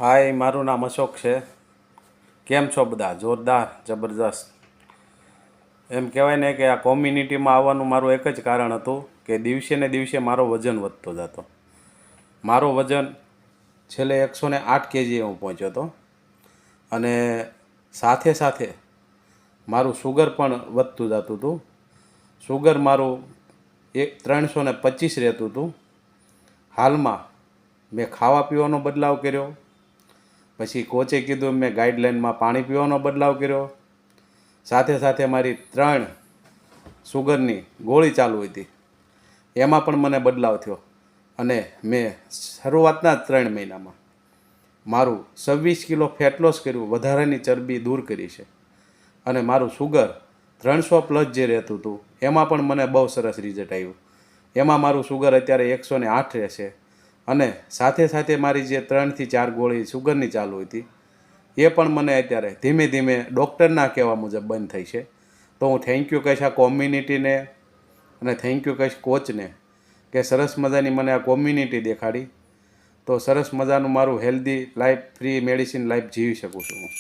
હાય, મારું નામ અશોક છે. કેમ છો બધા? જોરદાર, જબરદસ્ત. એમ કહેવાય ને કે આ કોમ્યુનિટીમાં આવવાનું મારું એક જ કારણ હતું કે દિવસે ને દિવસે મારો વજન વધતો જતો. મારો વજન છેલ્લે 108 kg હું પહોંચ્યો હતો. અને સાથે સાથે મારું સુગર પણ વધતું જતું હતું. સુગર મારું 325 રહેતું હતું. હાલમાં મેં ખાવા પીવાનો બદલાવ કર્યો. પછી કોચે કીધું મેં ગાઈડલાઇનમાં પાણી પીવાનો બદલાવ કર્યો. સાથે સાથે મારી 3 સુગરની ગોળી ચાલુ હતી, એમાં પણ મને બદલાવ થયો. અને મેં શરૂઆતના જ 3 મહિનામાં મારું 26 કિલો ફેટ લોસ કર્યું, વધારાની ચરબી દૂર કરી છે. અને મારું સુગર 300+ જે રહેતું હતું એમાં પણ મને બહુ સરસ રિઝલ્ટ આવ્યું. એમાં મારું સુગર અત્યારે 108 રહેશે. અને સાથે સાથે મારી જે 3 થી 4 ગોળી સુગરની ચાલુ હતી એ પણ મને અત્યારે ધીમે ધીમે ડૉક્ટરના કહેવા મુજબ બંધ થઈ છે. તો હું થેન્ક યુ કહીશ આ કોમ્યુનિટીને, અને થેન્ક યુ કહીશ કોચને કે સરસ મજાની મને આ કોમ્યુનિટી દેખાડી. તો સરસ મજાનું મારું healthy life, free medicine life જીવી શકું છું હું.